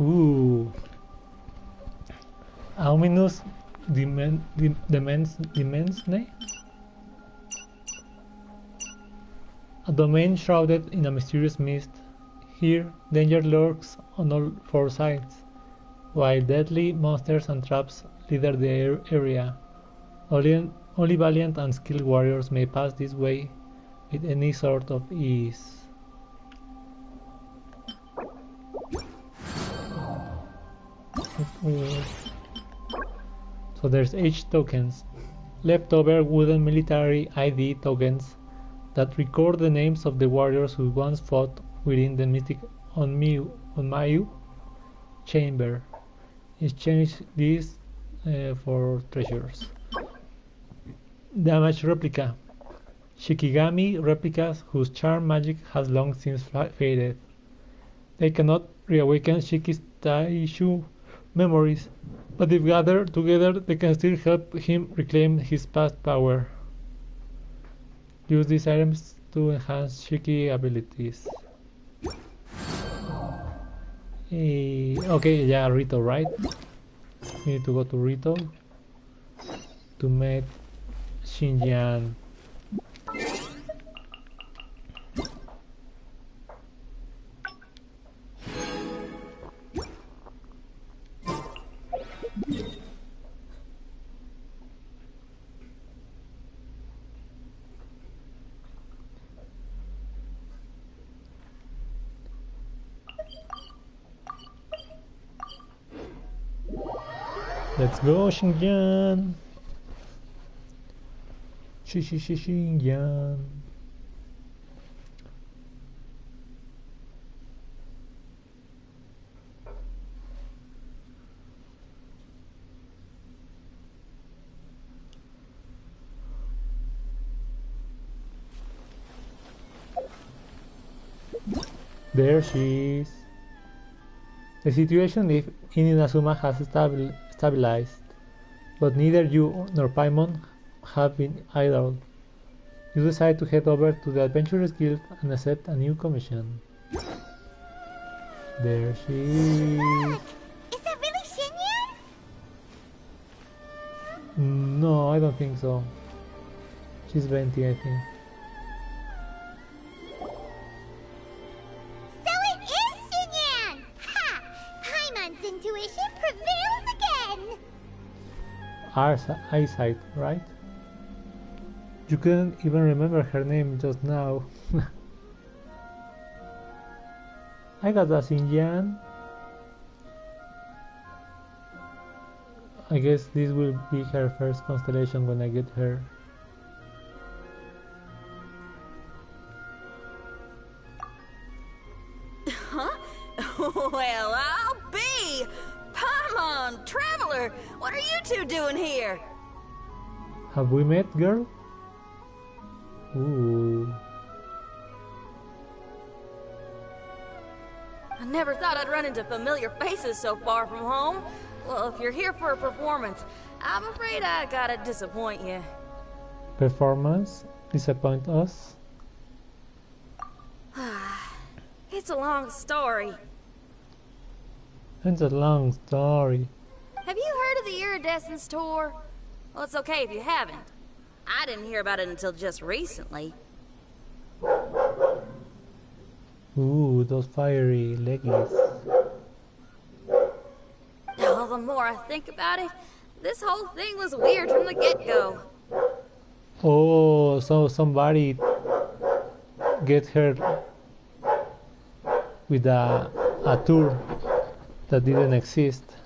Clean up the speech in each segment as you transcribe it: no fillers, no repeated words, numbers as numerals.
Ooh. Ominous dimensne? A domain shrouded in a mysterious mist. Here, danger lurks on all four sides, while deadly monsters and traps litter the area. Only valiant and skilled warriors may pass this way with any sort of ease. So there's H tokens, leftover wooden military ID tokens that record the names of the warriors who once fought within the mystic Onmayu chamber. Exchange these for treasures. Damaged replica. Shikigami replicas whose charm magic has long since faded. They cannot reawaken Shiki's Taishu memories, but if gathered together they can still help him reclaim his past power. Use these items to enhance Shiki abilities. Okay, yeah, Rito, right? We need to go to Rito to meet Xinjiang. Let's go, Xinjiang! Xinjiang! There she is. The situation in Inazuma has stabilized, but neither you nor Paimon have been idle. You decide to head over to the Adventurers Guild and accept a new commission. There she is. Is that really Xinyan? No, I don't think so. She's 20, I think. So it is Xinyan! Ha! Paimon's intuition prevails again! Our eyesight, right? You couldn't even remember her name just now. I got a Xinjiang. I guess this will be her first constellation when I get her. Huh? Well, I'll be! Paimon, Traveler, what are you two doing here? Have we met, girl? Ooh. I never thought I'd run into familiar faces so far from home. Well, if you're here for a performance, I'm afraid I gotta disappoint you. Performance? Disappoint us? It's a long story. It's a long story. Have you heard of the Iridescence Tour? Well, it's okay if you haven't. I didn't hear about it until just recently. Ooh, those fiery leggings. Oh, the more I think about it, this whole thing was weird from the get-go. Oh, so somebody get her with a tour that didn't exist.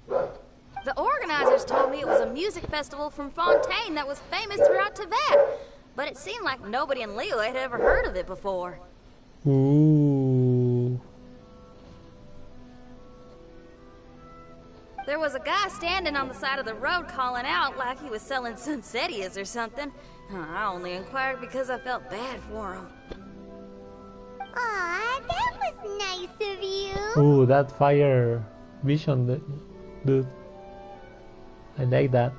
The organizers told me it was a music festival from Fontaine that was famous throughout Tibet, but it seemed like nobody in Liyue had ever heard of it before. Ooh. There was a guy standing on the side of the road calling out like he was selling Sunsetias or something. I only inquired because I felt bad for him. Aw, that was nice of you. Ooh, that fire vision, dude. I like that.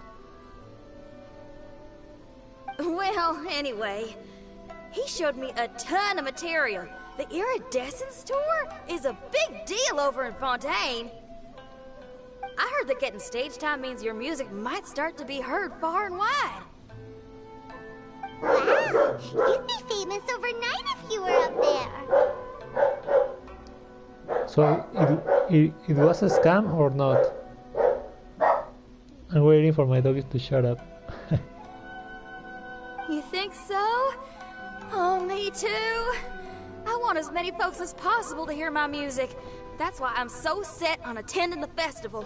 Well, anyway, he showed me a ton of material. The Iridescence Tour is a big deal over in Fontaine. I heard that getting stage time means your music might start to be heard far and wide. Wow, you'd be famous overnight if you were up there. So it was a scam or not? I'm waiting for my doggies to shut up. You think so? Oh, me too. I want as many folks as possible to hear my music. That's why I'm so set on attending the festival.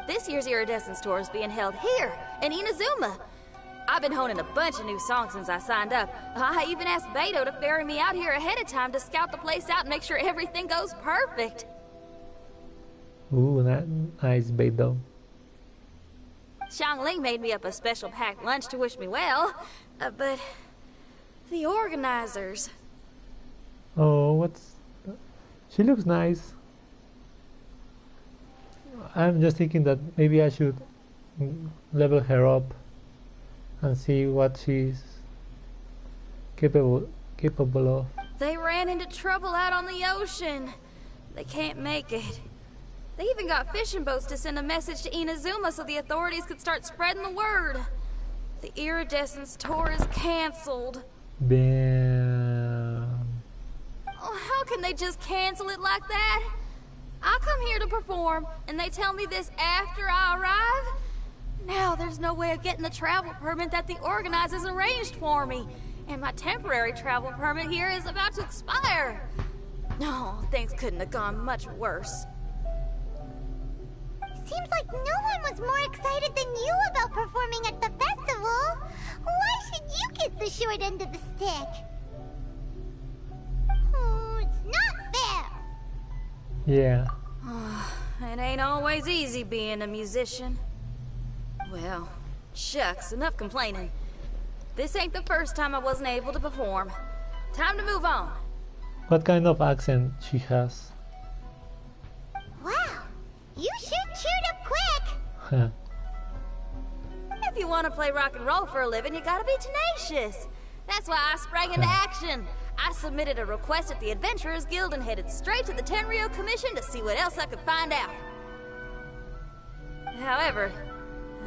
This year's Iridescence Tour is being held here in Inazuma. I've been honing a bunch of new songs since I signed up. I even asked Beto to ferry me out here ahead of time to scout the place out and make sure everything goes perfect. Ooh, nice Beto. Xiangling made me up a special packed lunch to wish me well, but the organizers... Oh, she looks nice. I'm just thinking that maybe I should level her up and see what she's capable of. They ran into trouble out on the ocean. They can't make it. They even got fishing boats to send a message to Inazuma so the authorities could start spreading the word. The Iridescence Tour is canceled. Damn. Oh, how can they just cancel it like that? I come here to perform, and they tell me this after I arrive? Now there's no way of getting the travel permit that the organizers arranged for me, and my temporary travel permit here is about to expire. No, things couldn't have gone much worse. Seems like no one was more excited than you about performing at the festival. Why should you get the short end of the stick? Oh, it's not fair. Yeah. It ain't always easy being a musician. Well, shucks, enough complaining. This ain't the first time I wasn't able to perform. Time to move on. What kind of accent she has? Wow, you sure cheered up quick. Huh. If you want to play rock and roll for a living, you gotta be tenacious. That's why I sprang into action. I submitted a request at the Adventurers Guild and headed straight to the Tenryou Commission to see what else I could find out. However,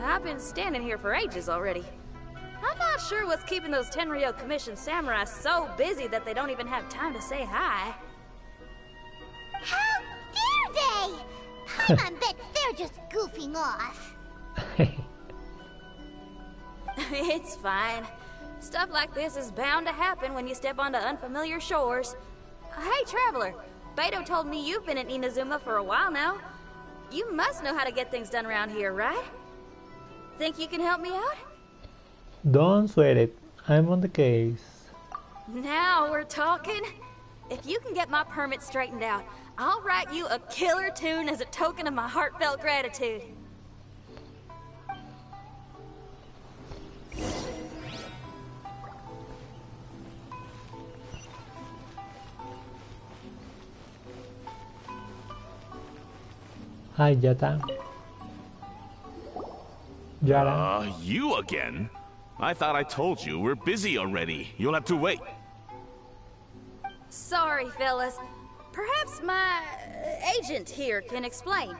I've been standing here for ages already. I'm not sure what's keeping those Tenryou Commission samurai so busy that they don't even have time to say hi. How dare they? Paimon bets they're just goofing off. It's fine. Stuff like this is bound to happen when you step onto unfamiliar shores. Hey, Traveler. Beto told me you've been in Inazuma for a while now. You must know how to get things done around here, right? Think you can help me out? Don't sweat it. I'm on the case. Now we're talking. If you can get my permit straightened out, I'll write you a killer tune as a token of my heartfelt gratitude. Hi, Yata. Yara. You again? I thought I told you, we're busy already. You'll have to wait. Sorry, fellas. Perhaps my agent here can explain.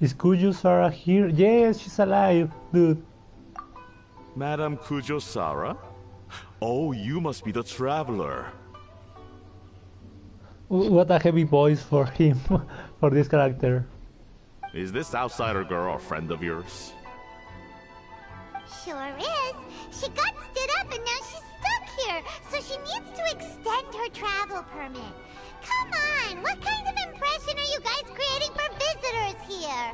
Is Kuju Sara here? Yes, she's alive, dude. Madame Kujo-Sara? Oh, you must be the traveler. What a heavy voice for him, for this character. Is this outsider girl a friend of yours? Sure is. She got stood up and now she's stuck here, so she needs to extend her travel permit. Come on, what kind of impression are you guys creating for visitors here?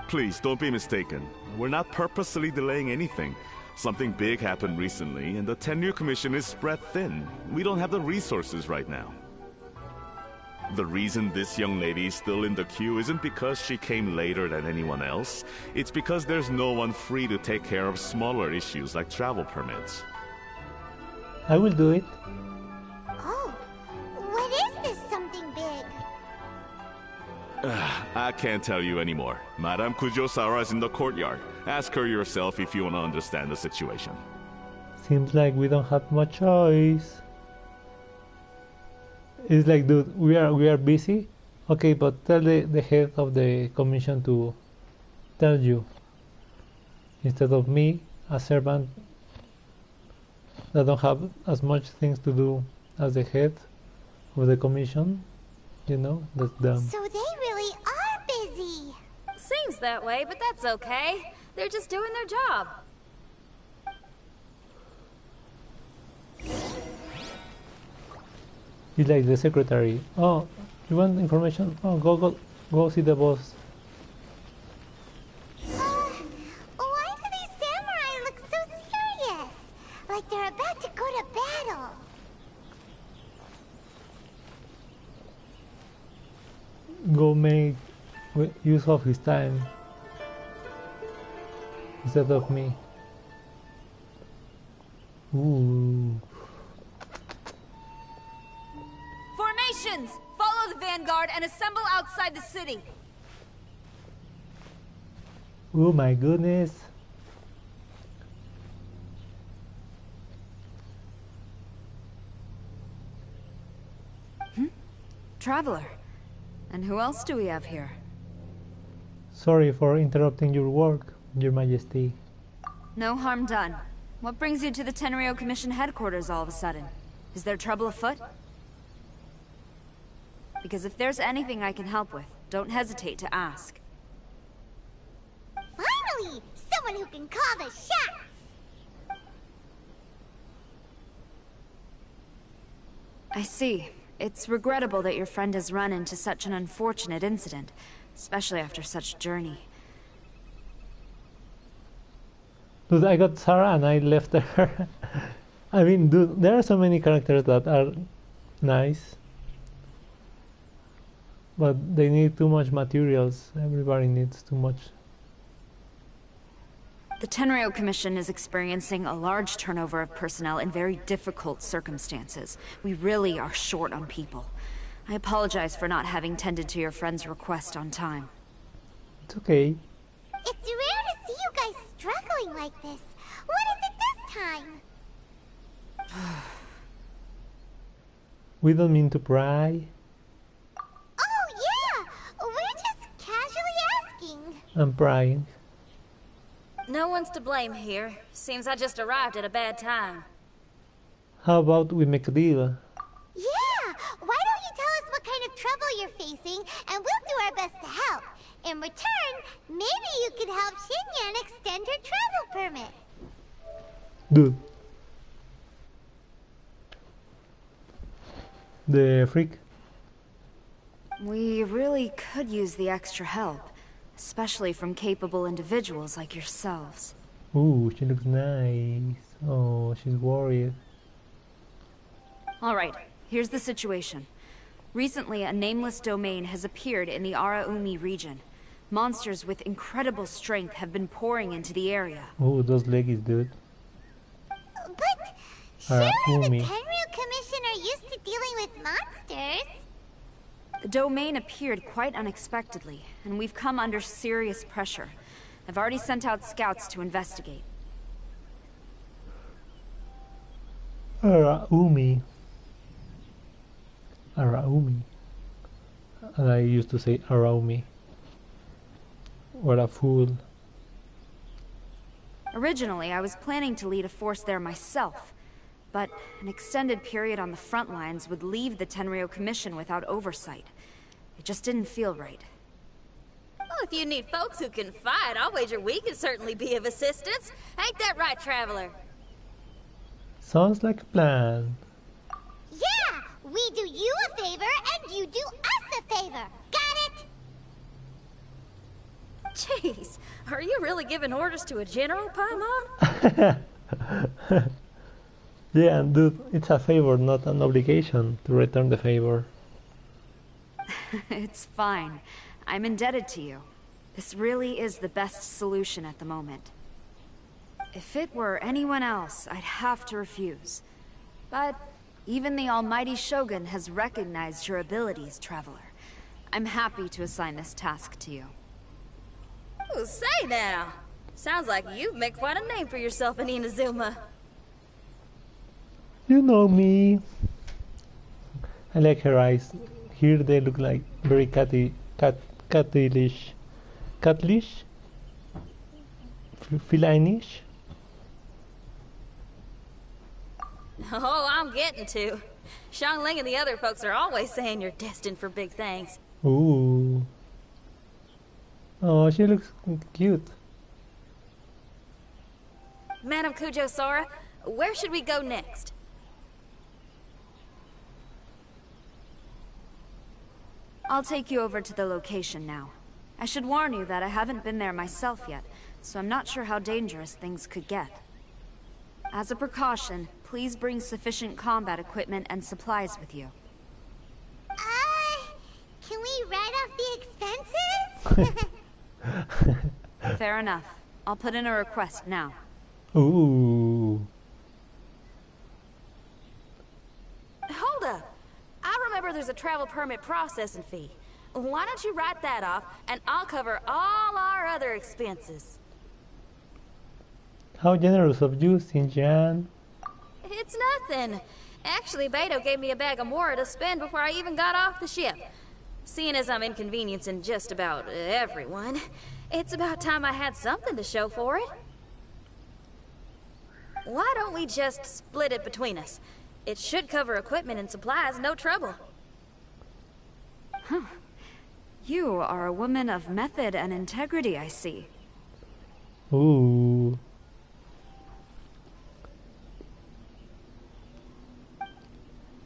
Please, don't be mistaken. We're not purposely delaying anything. Something big happened recently, and the Tenryou Commission is spread thin. We don't have the resources right now. The reason this young lady is still in the queue isn't because she came later than anyone else. It's because there's no one free to take care of smaller issues like travel permits. I will do it. Oh, what is this something big? I can't tell you anymore. Madame Kujo-Sara is in the courtyard. Ask her yourself if you want to understand the situation. Seems like we don't have much choice. It's like, dude, we are busy. Okay, but tell the head of the commission to tell you, instead of me, a servant that don't have as much things to do as the head of the commission. You know, that's dumb. So they really are busy. Seems that way, but that's okay. They're just doing their job. He's like the secretary. Oh, you want information? Oh, go see the boss. Why do these samurai look so serious? Like they're about to go to battle. Go make use of his time instead of me. Ooh. Formations! Follow the vanguard and assemble outside the city. Oh my goodness. Traveler. And who else do we have here? Sorry for interrupting your work, Your Majesty. No harm done. What brings you to the Tenryo Commission headquarters all of a sudden? Is there trouble afoot? Because if there's anything I can help with, don't hesitate to ask. Finally! Someone who can call the shots! I see. It's regrettable that your friend has run into such an unfortunate incident, especially after such a journey. Dude, I got Sarah and I left her. I mean, dude, there are so many characters that are nice. But they need too much materials. Everybody needs too much. The Tenryo Commission is experiencing a large turnover of personnel in very difficult circumstances. We really are short on people. I apologize for not having tended to your friend's request on time. It's okay. It's rare to see you guys struggling like this. What is it this time? We don't mean to pry. Oh yeah! We're just casually asking. I'm prying. No one's to blame here. Seems I just arrived at a bad time. How about we make a deal? Yeah! Why don't you tell us what kind of trouble you're facing, and we'll do our best to help. In return, maybe you could help Xinyan extend her travel permit. Dude. The freak. We really could use the extra help, especially from capable individuals like yourselves. Ooh, she looks nice. Oh, she's worried. All right, here's the situation. Recently, a nameless domain has appeared in the Araumi region. Monsters with incredible strength have been pouring into the area. Oh, those leggies, dude. But surely Araumi. the Tenryu Commission are used to dealing with monsters. The domain appeared quite unexpectedly, and we've come under serious pressure. I've already sent out scouts to investigate. Araumi. Araumi. And I used to say Araumi. What a fool. Originally, I was planning to lead a force there myself, but an extended period on the front lines would leave the Tenryo Commission without oversight. It just didn't feel right. Well, if you need folks who can fight, I'll wager we can certainly be of assistance. Ain't that right, Traveler? Sounds like a plan. Yeah! We do you a favor, and you do us a favor. Got it? Jeez, are you really giving orders to a general, Paimon? Yeah, and dude, it's a favor, not an obligation to return the favor. It's fine. I'm indebted to you. This really is the best solution at the moment. If it were anyone else, I'd have to refuse. But even the almighty Shogun has recognized your abilities, Traveler. I'm happy to assign this task to you. Oh, say now. Sounds like you've made quite a name for yourself in Inazuma. You know me. I like her eyes. Here they look like very catlish, feline-ish. Oh, I'm getting to. Xiangling and the other folks are always saying you're destined for big things. Ooh. Oh, she looks cute. Madam Kujo Sora, where should we go next? I'll take you over to the location now. I should warn you that I haven't been there myself yet, so I'm not sure how dangerous things could get. As a precaution, please bring sufficient combat equipment and supplies with you. Can we write off the expenses? Fair enough. I'll put in a request now. Ooh. Hold up. I remember there's a travel permit processing fee. Why don't you write that off, and I'll cover all our other expenses. How generous of you, Xinjiang. It's nothing. Actually, Beto gave me a bag of Mora to spend before I even got off the ship. Seeing as I'm inconveniencing just about everyone, it's about time I had something to show for it. Why don't we just split it between us? It should cover equipment and supplies, no trouble. Huh. You are a woman of method and integrity, I see. Ooh.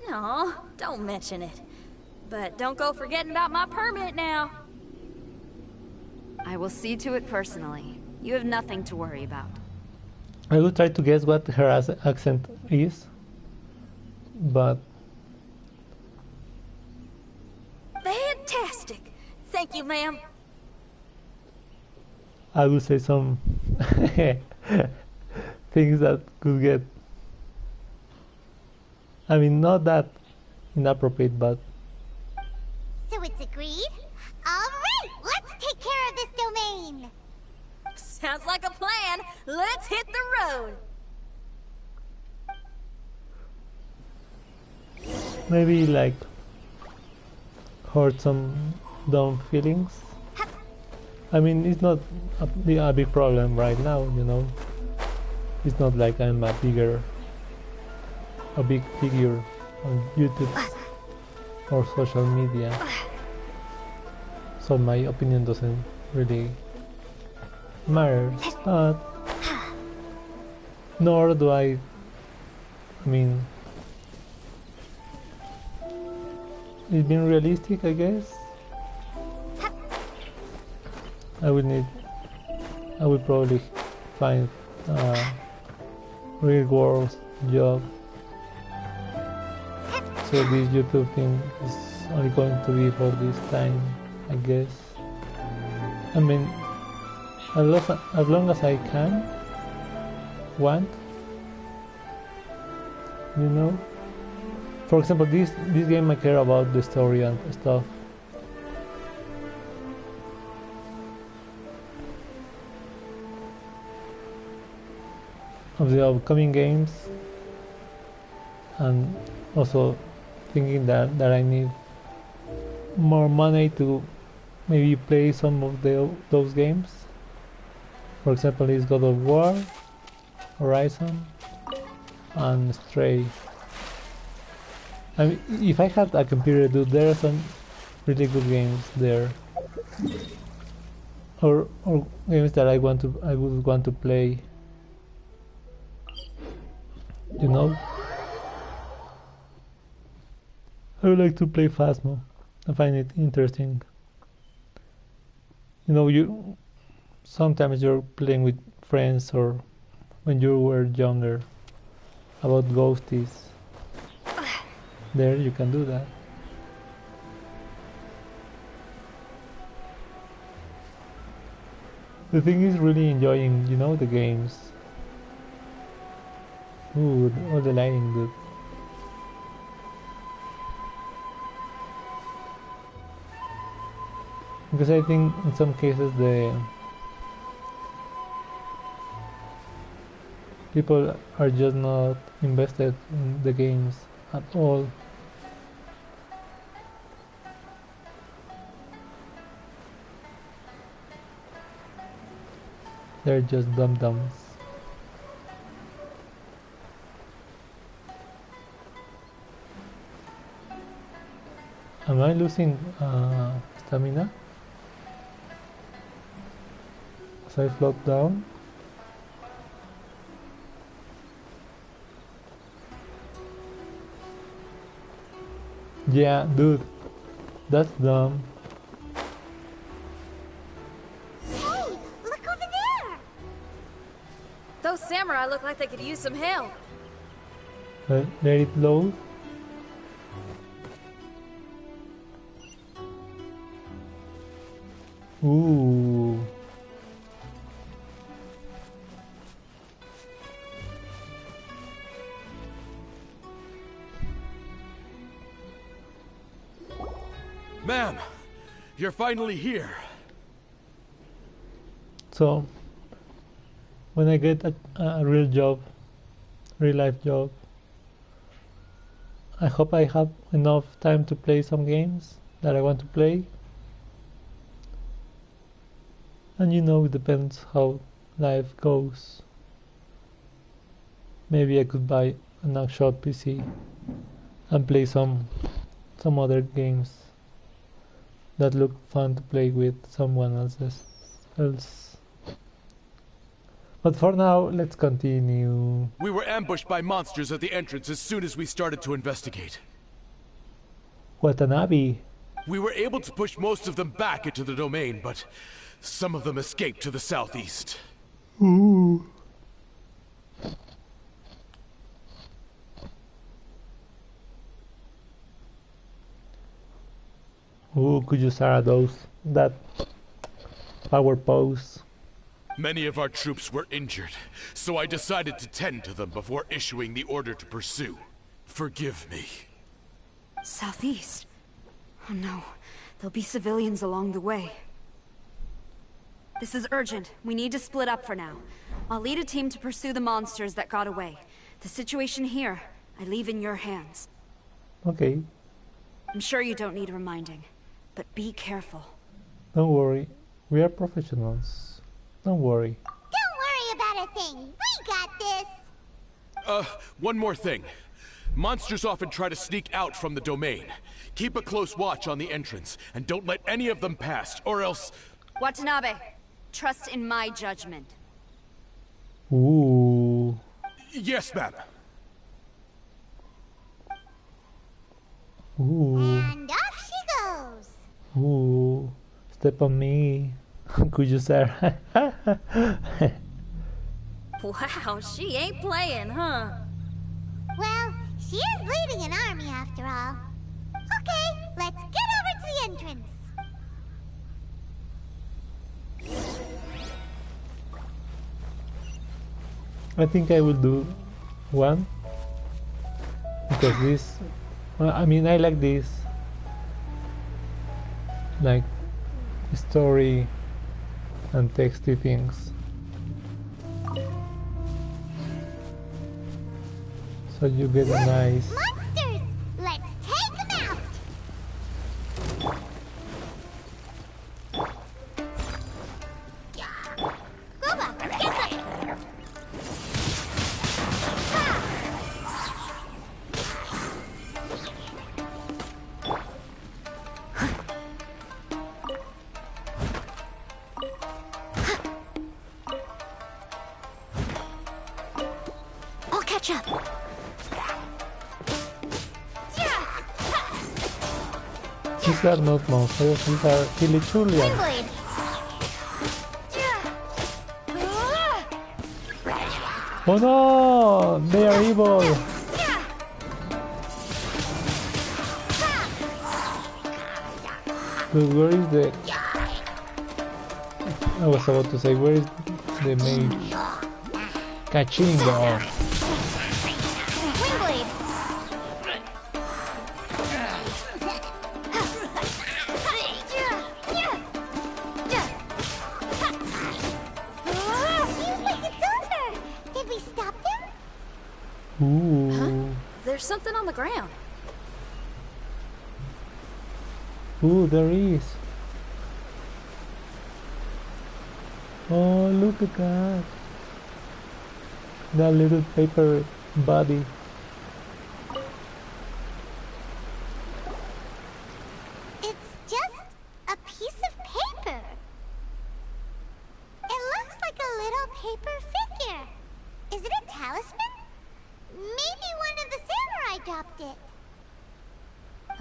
No, don't mention it. But don't go forgetting about my permit now. I will see to it personally. You have nothing to worry about. I will try to guess what her accent is, but Fantastic. Thank you, ma'am. I will say some things that could get, I mean, not that inappropriate, but So it's agreed? Alright, let's take care of this domain! Sounds like a plan. Let's hit the road. maybe like hurt some dumb feelings. I mean, it's not a big problem right now, you know. It's not like I'm a big figure on YouTube or social media, so my opinion doesn't really matter. But nor do I mean, it's been realistic, I guess. I will probably find a real world job. So this YouTube thing is only going to be for this time, I guess. I mean, as long as I can, you know. For example, this game I care about the story and stuff. Of the upcoming games, and also thinking that I need more money to maybe play some of those games. For example, is God of War, Horizon, and Stray. I mean, if I had a computer, dude, there are some really good games there, or games that I would want to play. You know, I would like to play Phasmo. I find it interesting. You know, sometimes you're playing with friends or when you were younger about ghosties. There you can do that. The thing is really enjoying, you know, the games. Ooh, all the lighting, dude. Because I think in some cases People are just not invested in the games at all. They're just dum-dums. Am I losing stamina as I float down? Yeah, dude, that's dumb. Hey, look over there! Those samurai look like they could use some help. Let it load. Ooh. Ma'am, you're finally here. So, when I get a real job, real life job, I hope I have enough time to play some games that I want to play. And you know, it depends how life goes. Maybe I could buy an actual PC and play some other games that look fun to play with someone else. But for now, let's continue. We were ambushed by monsters at the entrance as soon as we started to investigate. Watanabe. We were able to push most of them back into the domain, but some of them escaped to the southeast. Ooh. Ooh, could you Sarah that power pose? Many of our troops were injured, so I decided to tend to them before issuing the order to pursue. Forgive me. Southeast? Oh no, there'll be civilians along the way. This is urgent. We need to split up for now. I'll lead a team to pursue the monsters that got away. The situation here, I leave in your hands. Okay. I'm sure you don't need reminding, but be careful. Don't worry, we are professionals. Don't worry. Don't worry about a thing. We got this. One more thing. Monsters often try to sneak out from the domain. Keep a close watch on the entrance, and don't let any of them pass, or else... Watanabe, trust in my judgment. Ooh. Yes, ma'am. Ooh. And off she goes. Ooh. Step on me. Could you, Sarah? Wow, she ain't playing, huh? Well, she is leading an army after all. Okay, let's get over to the entrance. I think I will do one. Because this... Well, I mean, I like this. Like, story and texty things. So you get a nice... Monsters! Let's take them out! Gooba, get them! I'll catch up. These are not monsters, these are Chilichulians. Blade. Oh no! They are evil! Dude, where is the... I was about to say, where is the mage? Cachingo! Wingblade. Seems like it's over. Did we stop them? Ooh. Huh? There's something on the ground. Ooh, there is. Oh, look at that. That little paper body. It's just a piece of paper. It looks like a little paper figure. Is it a talisman? Maybe one of the samurai dropped it.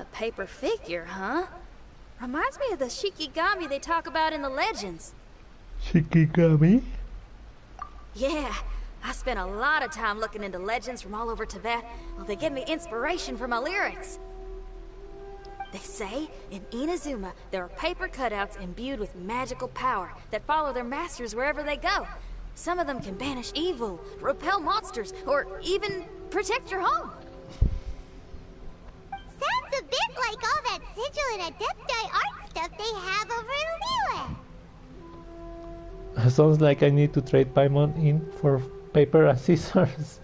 A paper figure, huh? Reminds me of the Shikigami they talk about in the legends. Shikigami? Yeah, I spent a lot of time looking into legends from all over Tibet. Well, they give me inspiration for my lyrics. They say in Inazuma there are paper cutouts imbued with magical power that follow their masters wherever they go. Some of them can banish evil, repel monsters, or even protect your home. Sounds a bit like all that sigil and adepti art stuff they have over in Liyue. Sounds like I need to trade Paimon in for paper and scissors.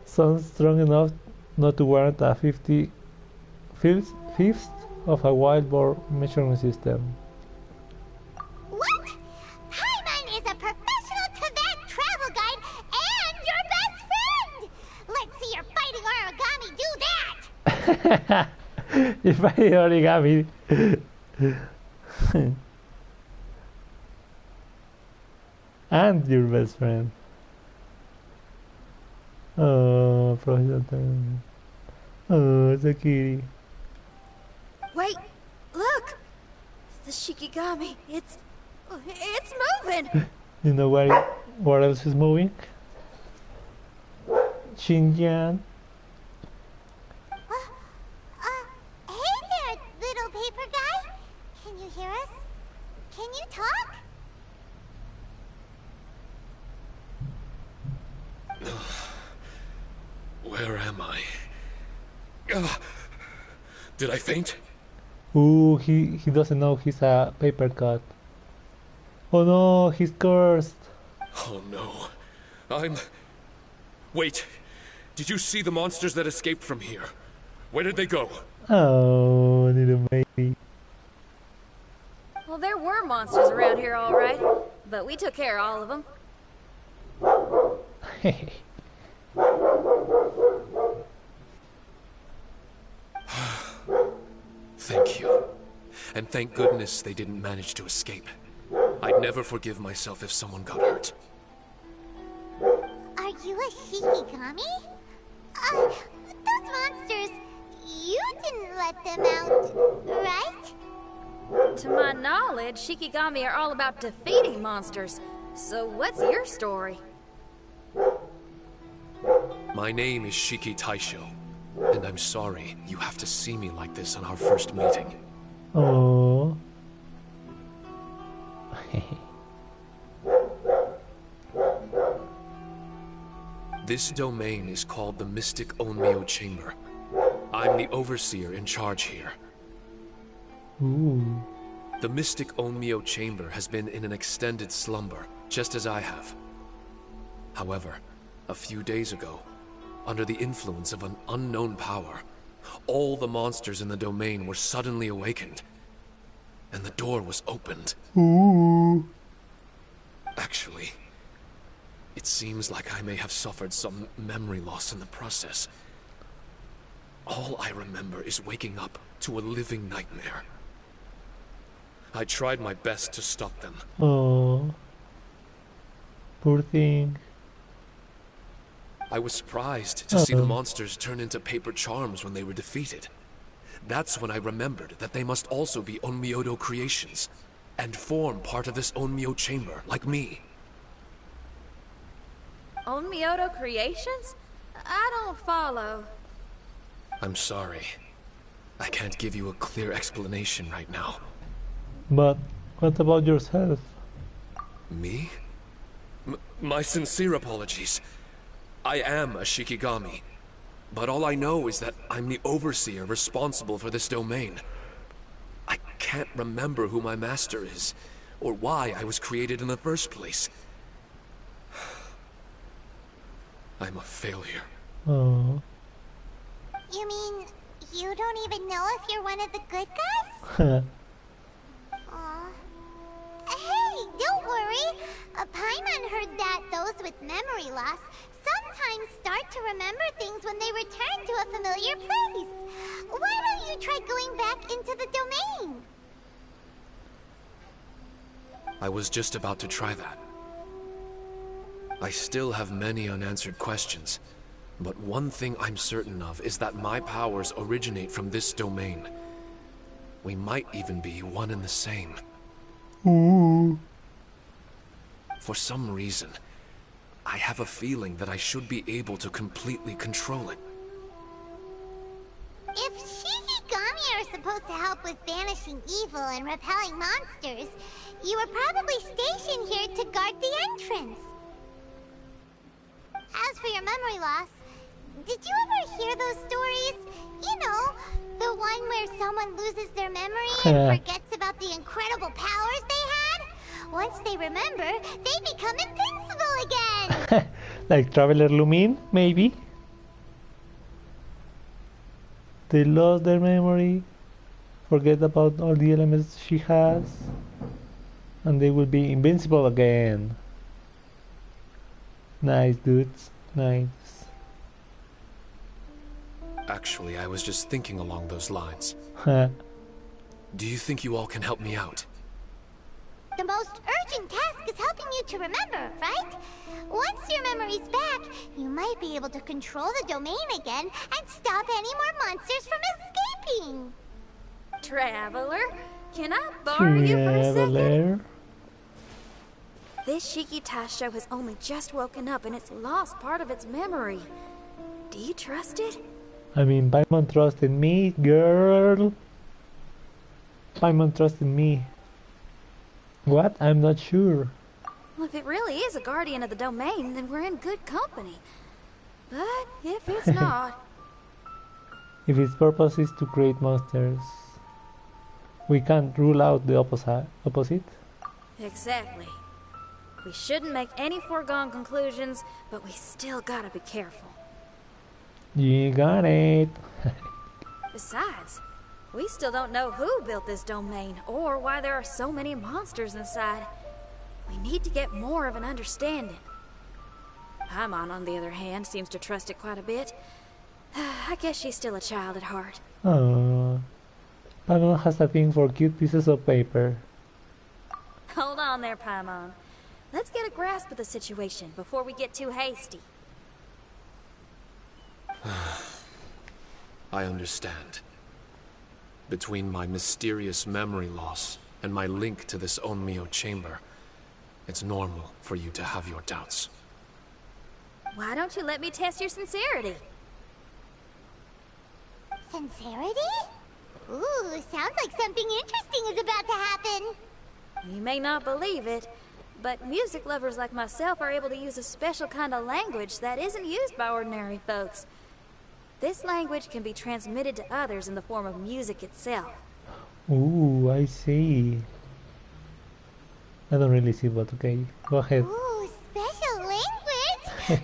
Sounds strong enough not to warrant a 50th of a wild boar measuring system. What? Paimon is a professional Tibet travel guide and your best friend! Let's see your fighting origami do that! If I origami. And your best friend. Oh, Professor. Oh, it's a kitty. Wait, look! The Shikigami, it's moving! You know what else is moving? Xinjiang. Hey there, little paper guy. Can you hear us? Can you talk? Where am I? Did I faint? Ooh, he doesn't know he's a paper cut. Oh no, he's cursed. Oh no. Wait. Did you see the monsters that escaped from here? Where did they go? Oh, little baby. Well, there were monsters around here, all right. But we took care of all of them. Thank you. And thank goodness they didn't manage to escape. I'd never forgive myself if someone got hurt. Are you a Shikigami? Those monsters, you didn't let them out, right? To my knowledge, Shikigami are all about defeating monsters. So what's your story? My name is Shiki Taisho, and I'm sorry you have to see me like this on our first meeting. Oh. This domain is called the Mystic Onmyo Chamber. I'm the overseer in charge here. Ooh. The Mystic Onmyo Chamber has been in an extended slumber, just as I have. However, a few days ago, under the influence of an unknown power, all the monsters in the domain were suddenly awakened, and the door was opened. Ooh. Actually, it seems like I may have suffered some memory loss in the process. All I remember is waking up to a living nightmare. I tried my best to stop them. Oh. Poor thing. I was surprised to see the monsters turn into paper charms when they were defeated. That's when I remembered that they must also be Onmyodo creations, and form part of this Onmyo chamber, like me. Onmyodo creations? I don't follow. I'm sorry. I can't give you a clear explanation right now. But what about yourself? Me? My sincere apologies. I am a Shikigami, but all I know is that I'm the overseer responsible for this domain. I can't remember who my master is, or why I was created in the first place. I I'm a failure. Oh. You mean you don't even know if you're one of the good guys? Aw. Hey, don't worry. Paimon heard that those with memory loss sometimes start to remember things when they return to a familiar place. Why don't you try going back into the domain? I was just about to try that. I still have many unanswered questions, but one thing I'm certain of is that my powers originate from this domain. We might even be one and the same. Ooh. For some reason, I have a feeling that I should be able to completely control it. If Shikigami are supposed to help with banishing evil and repelling monsters, you were probably stationed here to guard the entrance. As for your memory loss, did you ever hear those stories? You know, the one where someone loses their memory and forgets about the incredible powers they had? Once they remember, they become invincible again! Like Traveler Lumin, maybe? They lost their memory, forget about all the elements she has, and they will be invincible again. Nice, dudes. Nice. Actually, I was just thinking along those lines. Huh. Do you think you all can help me out? The most urgent task is helping you to remember, right? Once your memory's back, you might be able to control the domain again and stop any more monsters from escaping. Traveler, can I borrow you for a second? Traveler. This Shiki Taisho has only just woken up and it's lost part of its memory. Do you trust it? I mean, Paimon trusted me, girl. Paimon trusted me. What? I'm not sure. Well, if it really is a guardian of the domain, then we're in good company. But if it's not... If its purpose is to create monsters, we can't rule out the opposite? Exactly. We shouldn't make any foregone conclusions, but we still gotta be careful. You got it. Besides, we still don't know who built this domain, or why there are so many monsters inside. We need to get more of an understanding. Paimon, on the other hand, seems to trust it quite a bit. I guess she's still a child at heart. Oh, Paimon has a thing for cute pieces of paper. Hold on there, Paimon. Let's get a grasp of the situation before we get too hasty. I understand. Between my mysterious memory loss and my link to this Onmyo chamber, it's normal for you to have your doubts. Why don't you let me test your sincerity? Sincerity? Ooh, sounds like something interesting is about to happen. You may not believe it, but music lovers like myself are able to use a special kind of language that isn't used by ordinary folks. This language can be transmitted to others in the form of music itself. Ooh, I see. I don't really see, but okay. Go ahead. Ooh, special language?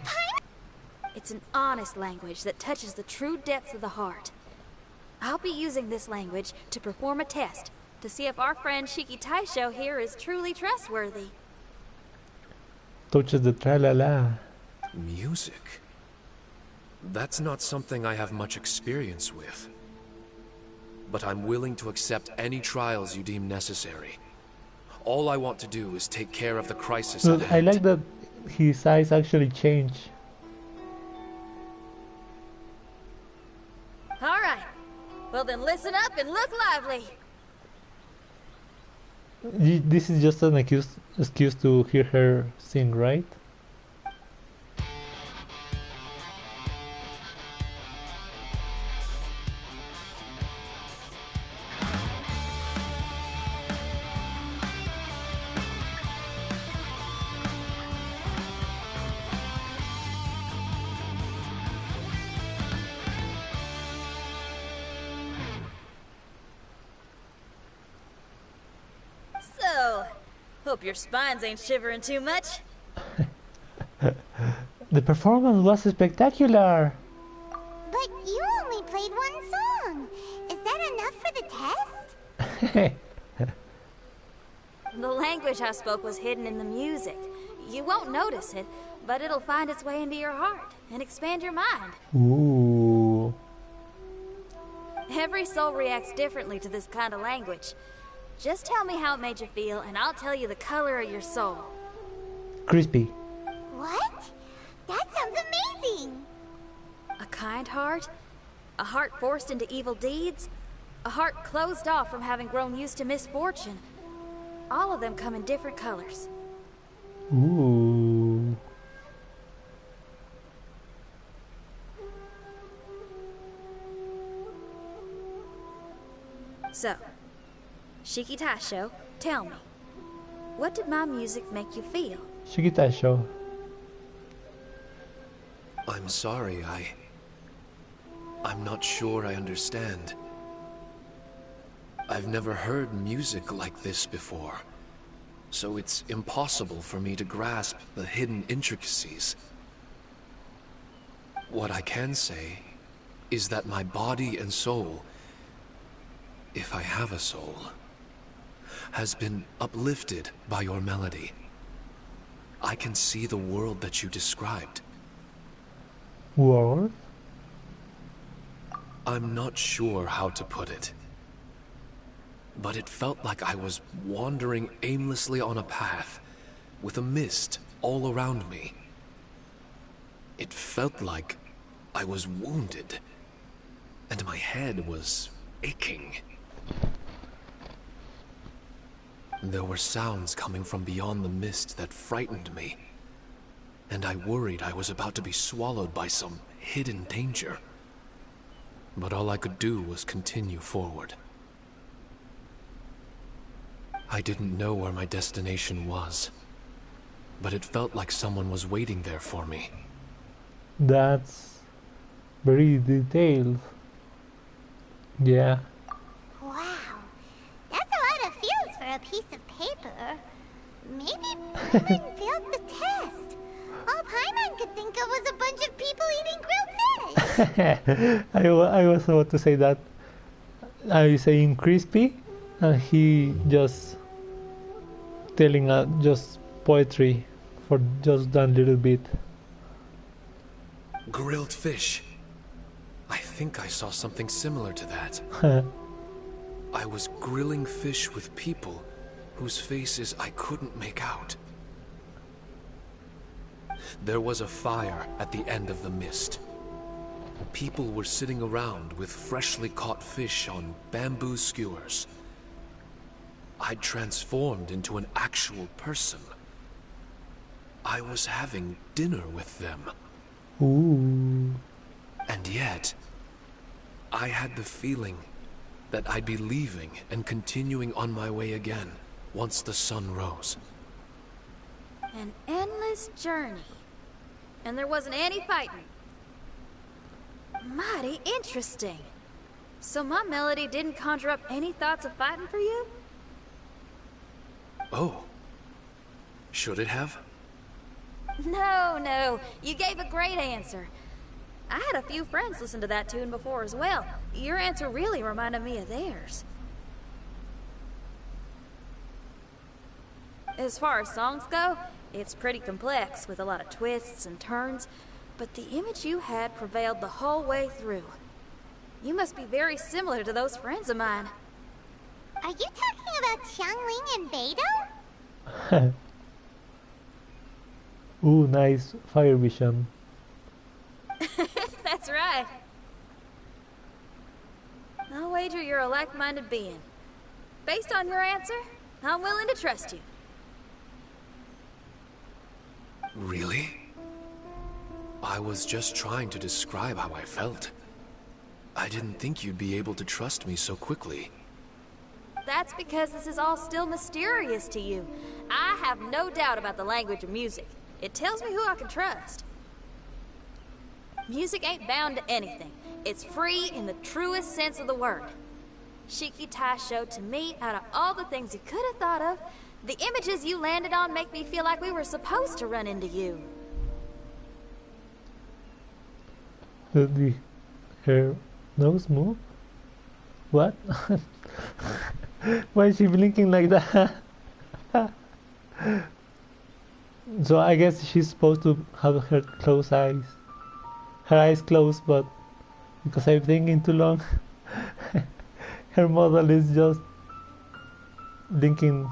It's an honest language that touches the true depths of the heart. I'll be using this language to perform a test to see if our friend Shiki Taisho here is truly trustworthy. Touches the tra-la-la. Music? That's not something I have much experience with. But I'm willing to accept any trials you deem necessary. All I want to do is take care of the crisis at Look, I hand. like that his eyes actually change. All right. Well then listen up and look lively. This is just an excuse to hear her sing, right? So, hope your spines ain't shivering too much. The performance was spectacular. But you only played one song. Is that enough for the test? The language I spoke was hidden in the music. You won't notice it, but it'll find its way into your heart and expand your mind. Ooh. Every soul reacts differently to this kind of language. Just tell me how it made you feel, and I'll tell you the color of your soul. Crispy. What? That sounds amazing! A kind heart? A heart forced into evil deeds? A heart closed off from having grown used to misfortune? All of them come in different colors. Ooh. So, Shikitasho, tell me, what did my music make you feel? Shikitasho. I'm sorry, I'm not sure I understand. I've never heard music like this before, so it's impossible for me to grasp the hidden intricacies. What I can say is that my body and soul, if I have a soul, has been uplifted by your melody. I can see the world that you described. World? I'm not sure how to put it, but it felt like I was wandering aimlessly on a path with a mist all around me. It felt like I was wounded, and my head was aching. There were sounds coming from beyond the mist that frightened me, and I worried I was about to be swallowed by some hidden danger. But all I could do was continue forward. I didn't know where my destination was, but it felt like someone was waiting there for me. That's very detailed. Yeah. Wow. That's a lot of feels for a piece of paper. Maybe Paimon failed the test. All Paimon could think of was a bunch of people eating grilled fish. I was about to say that. I was saying crispy, and he just telling just poetry for just that little bit. Grilled fish. I think I saw something similar to that. I was grilling fish with people whose faces I couldn't make out. There was a fire at the end of the mist. People were sitting around with freshly caught fish on bamboo skewers. I'd transformed into an actual person. I was having dinner with them. Ooh. And yet, I had the feeling that I'd be leaving and continuing on my way again once the sun rose. An endless journey. And there wasn't any fighting. Mighty interesting. So my melody didn't conjure up any thoughts of fighting for you? Oh. Should it have? No. You gave a great answer. I had a few friends listen to that tune before as well. Your answer really reminded me of theirs. As far as songs go, it's pretty complex with a lot of twists and turns, but the image you had prevailed the whole way through. You must be very similar to those friends of mine. Are you talking about Xiangling and Beidou? Ooh, nice fire vision. That's right. I'll wager you're a like-minded being. Based on your answer, I'm willing to trust you. Really? I was just trying to describe how I felt. I didn't think you'd be able to trust me so quickly. That's because this is all still mysterious to you. I have no doubt about the language of music. It tells me who I can trust. Music ain't bound to anything. It's free in the truest sense of the word. Shikitasho, to me, out of all the things you could have thought of, the images you landed on make me feel like we were supposed to run into you. Did her nose move? What? Why is she blinking like that? So I guess she's supposed to have her closed eyes. Her eyes closed, but because I'm thinking too long, her model is just blinking.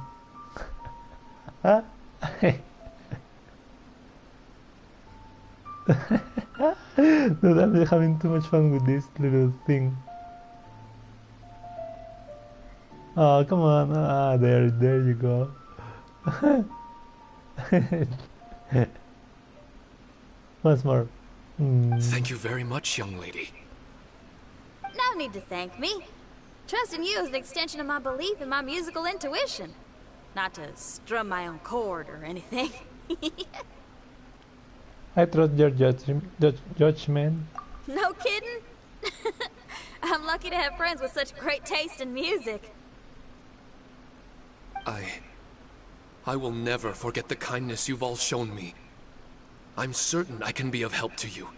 Dude, I'm just having too much fun with this little thing. Oh, come on. Ah, there you go. Once more. Thank you very much, young lady. No need to thank me. Trusting you is an extension of my belief in my musical intuition. Not to strum my own chord or anything. I trust your judgment. No kidding? I'm lucky to have friends with such great taste in music. I will never forget the kindness you've all shown me. I'm certain I can be of help to you.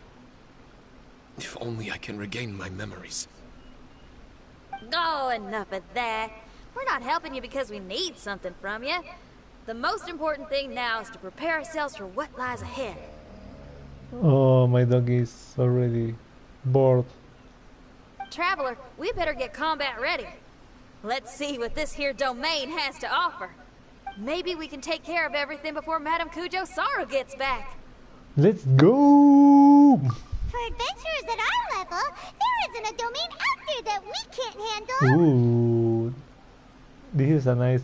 If only I can regain my memories. Oh, enough of that. We're not helping you because we need something from you. The most important thing now is to prepare ourselves for what lies ahead. Oh, my dog is already bored. Traveler, we better get combat ready. Let's see what this here domain has to offer. Maybe we can take care of everything before Madame Kujo Saru gets back. Let's go! For adventurers at our level, there isn't a domain out there that we can't handle. Ooh, this is a nice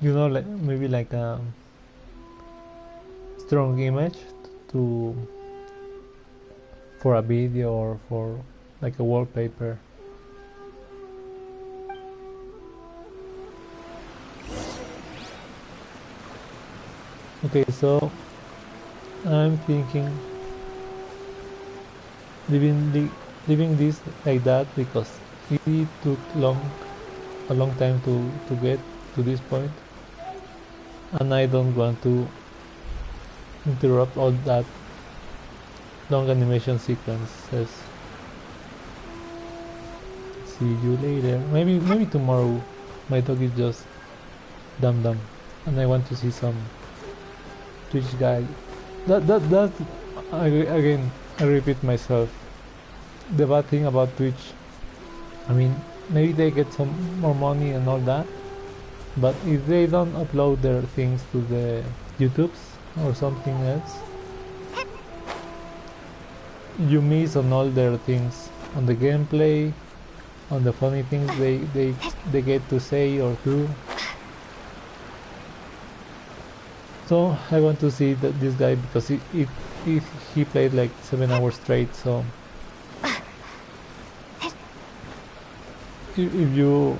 you know, like maybe like a strong image for a video or for like a wallpaper. Okay, so I'm thinking leaving this like that because it took a long time to get to this point, and I don't want to interrupt all that long animation sequences. See you later. Maybe tomorrow. My dog is just dumb, and I want to see some Twitch guy. That again, I repeat myself. The bad thing about Twitch, I mean, maybe they get some more money and all that, but if they don't upload their things to the YouTubes or something else, you miss on all their things, on the gameplay, on the funny things they get to say or do. So I want to see this guy because he played like 7 hours straight. So if you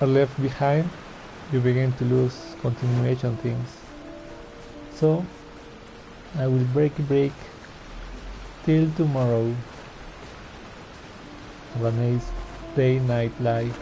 are left behind, you begin to lose continuation things. So I will break till tomorrow. Have a nice day, night life.